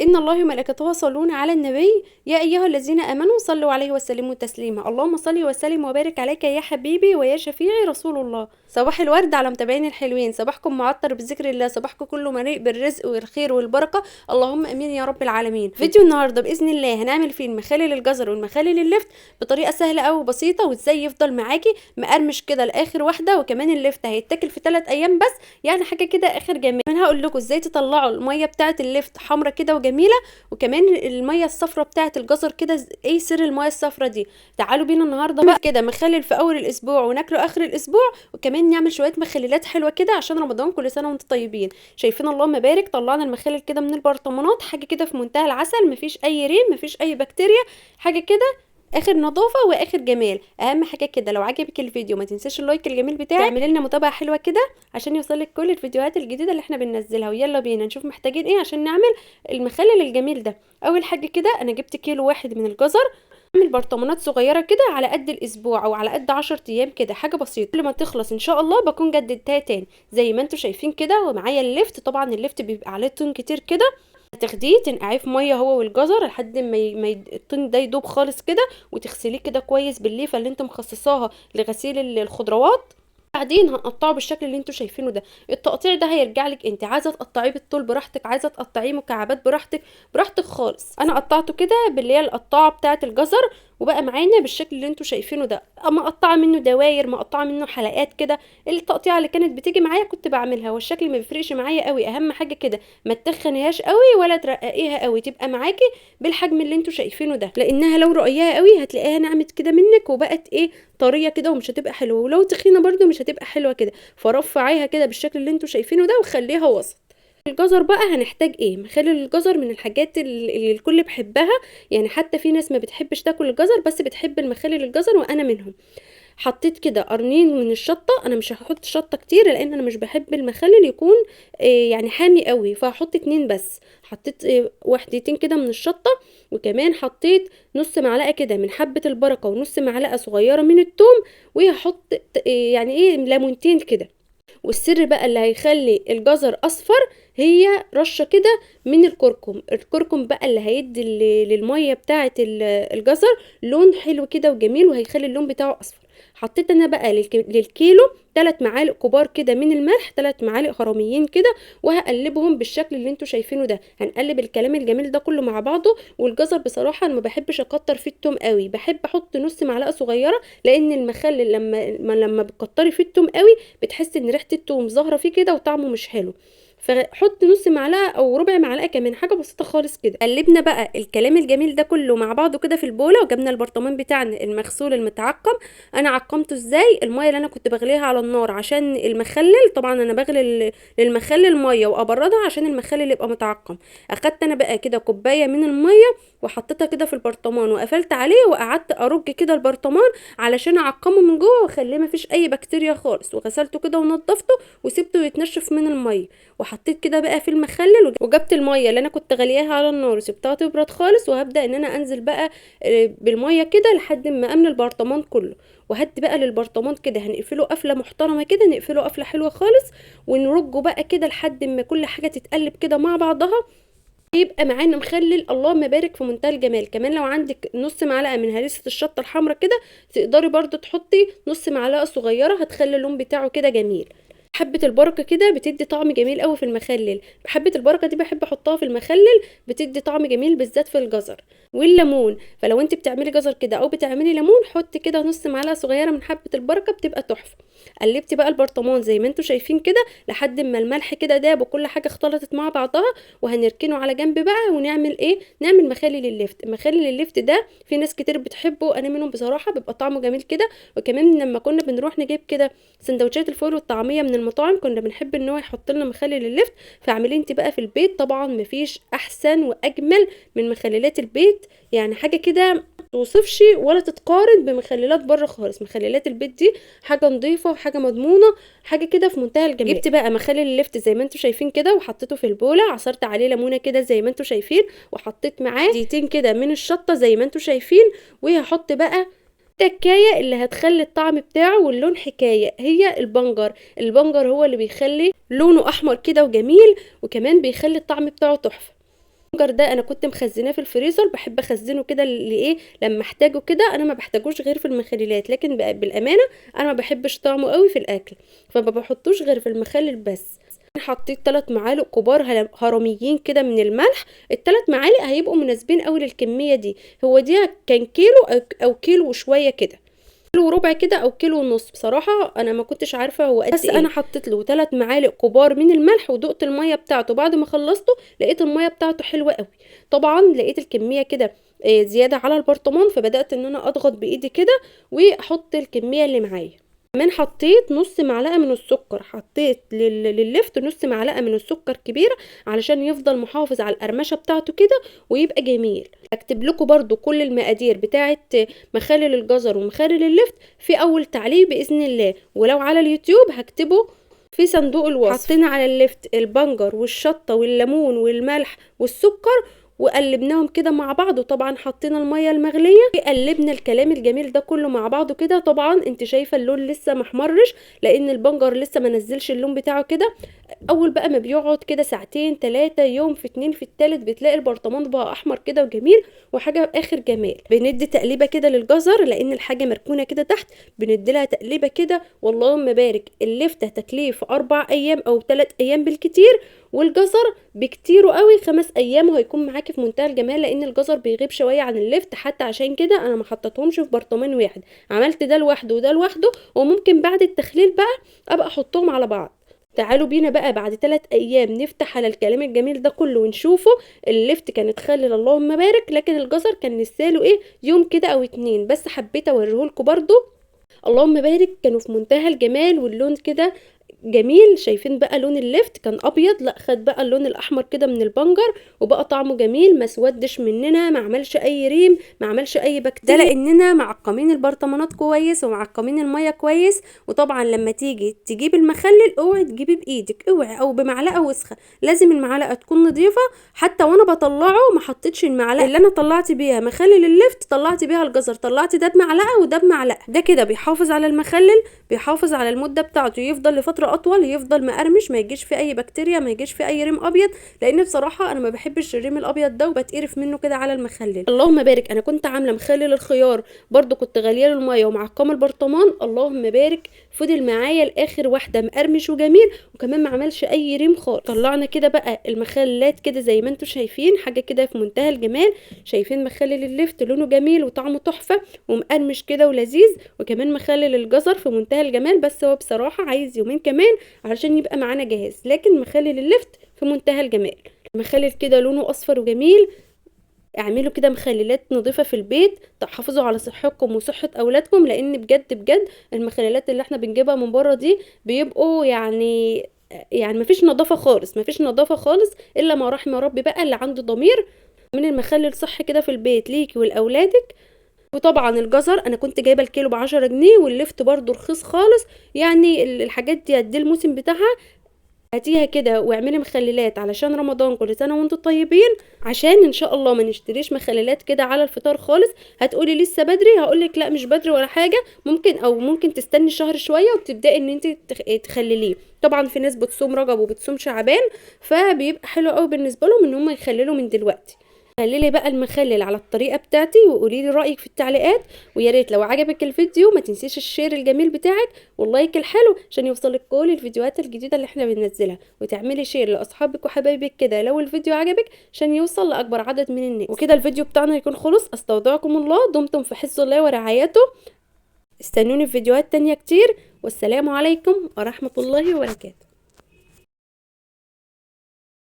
إن الله وملائكته يصلون على النبي يا أيها الذين آمنوا صلوا عليه وسلموا تسليما. اللهم صل وسلم وبارك عليك يا حبيبي ويا شفيعي رسول الله. صباح الورد على متابعين الحلوين، صباحكم معطر بذكر الله، صباحكم كله مليء بالرزق والخير والبركة، اللهم امين يا رب العالمين. فيديو النهارده باذن الله هنعمل فيه المخالل الجزر والمخالل اللفت بطريقه سهله قوي وبسيطه، وازاي يفضل معاكي مقرمش كده لاخر واحده، وكمان اللفت هيتاكل في 3 ايام بس، يعني حاجه كده اخر جمال. كمان هقول لكم ازاي تطلعوا الميه بتاعه اللفت حمرا كده وجميله، وكمان الميه الصفراء بتاعه الجزر كده. ايه سر الميه الصفراء دي؟ تعالوا بينا النهارده بقى كده مخلل في اول الاسبوع وناكله اخر الاسبوع، وكمان نعمل شويه مخللات حلوه كده عشان رمضان. كل سنه وانتم طيبين. شايفين اللهم بارك طلعنا المخلل كده من البرطمانات، حاجه كده في منتهى العسل، مفيش اي ريم مفيش اي بكتيريا، حاجه كده اخر نظافه واخر جمال. اهم حاجه كده لو عجبك الفيديو ما تنساش اللايك الجميل بتاعك، تعملي لنا متابعه حلوه كده عشان يوصلك كل الفيديوهات الجديده اللي احنا بننزلها. ويلا بينا نشوف محتاجين ايه عشان نعمل المخلل الجميل ده. اول حاجه كده انا جبت كيلو واحد من الجزر، اعمل برطمانات صغيره كده على قد الاسبوع او على قد 10 ايام كده، حاجه بسيطه. كل ما تخلص ان شاء الله بكون جددتها تاني زي ما انتم شايفين كده. ومعايا اللفت، طبعا اللفت بيبقى عليه طين كتير كده، تاخديه تنقعيه في ميه هو والجزر لحد الطين ده يدوب خالص كده، وتغسليه كده كويس بالليفه اللي انت مخصصاها لغسيل الخضروات. بعدين هنقطعه بالشكل اللي انتوا شايفينه ده. التقطيع ده هيرجع لك انت، عايزه تقطعيه بالطول براحتك، عايزه تقطعيه مكعبات براحتك، براحتك خالص. انا قطعته كده باللي هي القطاعه بتاعه الجزر، وبقى معانا بالشكل اللي انتوا شايفينه ده. اما قطعه منه دواير، ما قطعه منه حلقات كده. التقطيعه اللي كانت بتيجي معايا كنت بعملها، والشكل ما بيفرقش معايا قوي. اهم حاجه كده ما تخنيهاش قوي ولا ترققيها قوي، تبقى معاكي بالحجم اللي انتوا شايفينه ده، لانها لو رقيقه قوي هتلاقيها نعمت كده منك وبقت ايه، طريه كده ومش هتبقى حلوه، ولو تخينه برده مش هتبقى حلوه كده. فرفعيها كده بالشكل اللي انتوا شايفينه ده وخليها وسط. الجزر بقى هنحتاج ايه؟ مخلل الجزر من الحاجات اللي الكل بيحبها، يعني حتى في ناس ما بتحبش تاكل الجزر بس بتحب المخلل الجزر، وانا منهم. حطيت كده قرنين من الشطه، انا مش هحط شطه كتير لان انا مش بحب المخلل يكون يعني حامي قوي، فهحط 2 بس. حطيت وحدتين كده من الشطه، وكمان حطيت نص معلقه كده من حبه البركه، ونص معلقه صغيره من الثوم، وهحط يعني ايه ليمونتين كده. والسر بقى اللي هيخلي الجزر اصفر هي رشه كده من الكركم. الكركم بقى اللي هيدي للميه بتاعه الجزر لون حلو كده وجميل، وهيخلي اللون بتاعه اصفر. حطيت انا بقى للكيلو 3 معالق كبار كده من الملح، 3 معالق هرميين كده، وهقلبهم بالشكل اللي انتوا شايفينه ده. هنقلب الكلام الجميل ده كله مع بعضه. والجزر بصراحه انا ما بحبش اكتر فيه التوم قوي، بحب احط نص معلقه صغيره، لان المخلل لما بتكتري فيه التوم قوي بتحس ان ريحه التوم ظاهره فيه كده وطعمه مش حلو. فحط نص معلقه او ربع معلقه كمان، حاجه بسيطه خالص كده. قلبنا بقى الكلام الجميل ده كله مع بعضه كده في البوله، وجبنا البرطمان بتاعنا المغسول المتعقم. انا عقمته ازاي؟ الميه اللي انا كنت بغليها على النار عشان المخلل، طبعا انا بغلي للمخلل ميه وابردها عشان المخلل يبقى متعقم. اخدت انا بقى كده كوبايه من الميه وحطيتها كده في البرطمان، وقفلت عليه وقعدت ارج كده البرطمان علشان اعقمه من جوه واخليه مفيش اي بكتيريا خالص. وغسلته كده ونضفته وسبته يتنشف من الميه. وحطيت كده بقى في المخلل، وجبت الميه اللي انا كنت غلياها على النار وسبتها تبرد خالص، وهبدا ان انا انزل بقى بالميه كده لحد ما املى البرطمان كله. وهدي بقى للبرطمان كده هنقفله قفله محترمه كده، نقفله قفله حلوه خالص، ونرجه بقى كده لحد ما كل حاجه تتقلب كده مع بعضها، يبقى معانا مخلل اللهم بارك في منتهى الجمال. كمان لو عندك نص معلقه من هريسه الشطه الحمراء كده تقدري برضو تحطي نص معلقه صغيره، هتخلي اللون بتاعه كده جميل. حبة البركة كده بتدي طعم جميل قوي في المخلل. حبة البركة دي بحب احطها في المخلل، بتدي طعم جميل بالذات في الجزر. والليمون، فلو انت بتعملي جزر كده او بتعملي ليمون حطي كده نص معلقة صغيرة من حبة البركة، بتبقى تحفة. قلبتي بقى البرطمان زي ما انتوا شايفين كده لحد ما الملح كده داب وكل حاجة اختلطت مع بعضها، وهنركنه على جنب بقى. ونعمل ايه؟ نعمل مخلل اللفت. مخلل اللفت ده في ناس كتير بتحبه، انا منهم بصراحة، بيبقى طعمه جميل كده. وكمان لما كنا بنروح نجيب كده سندوتشات الفول والطعمية من المطاعم كنا بنحب ان هو يحط لنا مخلل اللفت. فاعمليه انت بقى في البيت، طبعا مفيش احسن واجمل من مخللات البيت، يعني حاجه كده توصفش ولا تتقارن بمخللات بره خالص. مخللات البيت دي حاجه نظيفه وحاجه مضمونه، حاجه كده في منتهى الجمال. جبت بقى مخلل اللفت زي ما انتوا شايفين كده وحطيته في البوله، عصرت عليه ليمونه كده زي ما انتوا شايفين، وحطيت معاه دقيقتين كده من الشطه زي ما انتوا شايفين. وهحط بقى التكايه اللي هتخلي الطعم بتاعه واللون حكايه، هي البنجر. البنجر هو اللي بيخلي لونه احمر كده وجميل، وكمان بيخلي الطعم بتاعه تحفه. البنجر ده انا كنت مخزناه في الفريزر، بحب اخزنه كده لايه لما احتاجه كده، انا ما بحتاجوش غير في المخللات، لكن بالامانه انا ما بحبش طعمه قوي في الاكل، فما بحطوش غير في المخلل بس. حطيت 3 معالق كبار هرميين كده من الملح، ال3 معالق هيبقوا مناسبين قوي للكميه دي. هو دي كان كيلو او كيلو وشويه كده، كيلو وربع كده او كيلو ونص، بصراحه انا ما كنتش عارفه هو قد بس ايه. انا حطيت له 3 معالق كبار من الملح، ودقت الميه بتاعته بعد ما خلصته، لقيت الميه بتاعته حلوه قوي. طبعا لقيت الكميه كده زياده على البرطمان، فبدات ان انا اضغط بايدي كده واحط الكميه اللي معايا. كمان حطيت نص معلقه من السكر، حطيت لللفت نص معلقه من السكر كبيره علشان يفضل محافظ على القرمشه بتاعته كده ويبقى جميل. هكتب لكم برضو كل المقادير بتاعه مخلل الجزر ومخلل اللفت في اول تعليق باذن الله، ولو على اليوتيوب هكتبه في صندوق الوصف. حطينا على اللفت البنجر والشطه والليمون والملح والسكر وقلبناهم كده مع بعض، وطبعا حطينا الميه المغليه وقلبنا الكلام الجميل ده كله مع بعضه كده. طبعا انت شايفه اللون لسه محمرش لان البنجر لسه ما نزلش اللون بتاعه كده. اول بقى ما بيقعد كده ساعتين 3 يوم، في 2 في التالت بتلاقي البرطمان بقى احمر كده وجميل وحاجه اخر جمال. بندي تقليبه كده للجزر لان الحاجه مركونه كده تحت، بندي لها تقليبه كده. واللهم بارك، اللفته تكليف 4 ايام او 3 ايام بالكتير، والجزر بكتيره قوي 5 ايام وهيكون معاكي في منتهى الجمال، لان الجزر بيغيب شويه عن اللفت. حتى عشان كده انا ما حطيتهمش في برطمان واحد، عملت ده لوحده وده لوحده، وممكن بعد التخليل بقى ابقى احطهم على بعض. تعالوا بينا بقى بعد 3 ايام نفتح على الكلام الجميل ده كله ونشوفه. اللفت كان اتخلل اللهم بارك، لكن الجزر كان لساله يوم كده او 2 بس، حبيت اوريهولكوا برضو. اللهم بارك كانوا في منتهى الجمال واللون كده جميل. شايفين بقى لون اللفت كان ابيض، لا خد بقى اللون الاحمر كده من البنجر وبقى طعمه جميل، ما سودش مننا، ما عملش اي ريم، ما عملش اي بكتيريا، ده لاننا معقمين البرطمانات كويس ومعقمين الميه كويس. وطبعا لما تيجي تجيب المخلل اوعي تجيبي بايدك، اوعي او بمعلقه وسخه، لازم المعلقه تكون نظيفه. حتى وانا بطلعه ما حطيتش المعلقه اللي انا طلعت بيها مخلل اللفت، طلعت بيها الجزر، طلعت ده بمعلقه وده بمعلقه. ده كده بيحافظ على المخلل، بيحافظ على المده بتاعته، يفضل لفتره اطول، يفضل مقرمش، ما يجيش فيه اي بكتيريا، ما يجيش فيه اي ريم ابيض، لان بصراحه انا ما بحبش الريم الابيض ده وبتقرف منه كده على المخلل. اللهم بارك انا كنت عامله مخلل الخيار برضو، كنت غاليه له الميه ومعقمه البرطمان، اللهم بارك فضل معايا لاخر واحده مقرمش وجميل، وكمان ما عملش اي ريم خالص. طلعنا كده بقى المخللات كده زي ما انتم شايفين، حاجه كده في منتهى الجمال. شايفين مخلل اللفت لونه جميل وطعمه تحفه ومقرمش كده ولذيذ، وكمان مخلل الجزر في منتهى الجمال، بس هو بصراحه عايز يومين كمان علشان يبقى معانا جاهز، لكن مخلل اللفت في منتهى الجمال. المخلل كده لونه اصفر وجميل. اعملوا كده مخللات نظيفه في البيت، تحافظوا على صحتكم وصحه اولادكم، لان بجد بجد المخللات اللي احنا بنجيبها من بره دي بيبقوا يعني مفيش نظافه خالص، مفيش نظافه خالص الا ما رحم ربي بقى اللي عنده ضمير. من المخلل صح كده في البيت ليكي ولاولادك. وطبعا الجزر انا كنت جايبه الكيلو ب10 جنيه، واللفت برضو رخيص خالص، يعني الحاجات دي قد الموسم بتاعها. هاتيها كده واعملي مخللات علشان رمضان، كل سنه وانتم طيبين، عشان ان شاء الله ما نشتريش مخللات كده على الفطار خالص. هتقولي لسه بدري، هقولك لا مش بدري ولا حاجه، ممكن تستني شهر شويه وتبداي ان انت تخلليه. طبعا في ناس بتصوم رجب وبتصوم شعبان، فبيبقى حلو قوي بالنسبه لهم ان هم يخللوا من دلوقتي. خليلي بقى المخلل على الطريقه بتاعتي وقولي لي رايك في التعليقات، ويا ريت لو عجبك الفيديو ما تنسيش الشير الجميل بتاعك واللايك الحلو عشان يوصلك كل الفيديوهات الجديده اللي احنا بننزلها، وتعملي شير لاصحابك وحبايبك كده لو الفيديو عجبك عشان يوصل لاكبر عدد من الناس. وكده الفيديو بتاعنا يكون خلص. استودعكم الله، دمتم في حفظ الله ورعايته. استنوني في فيديوهات تانية كتير، والسلام عليكم ورحمه الله وبركاته.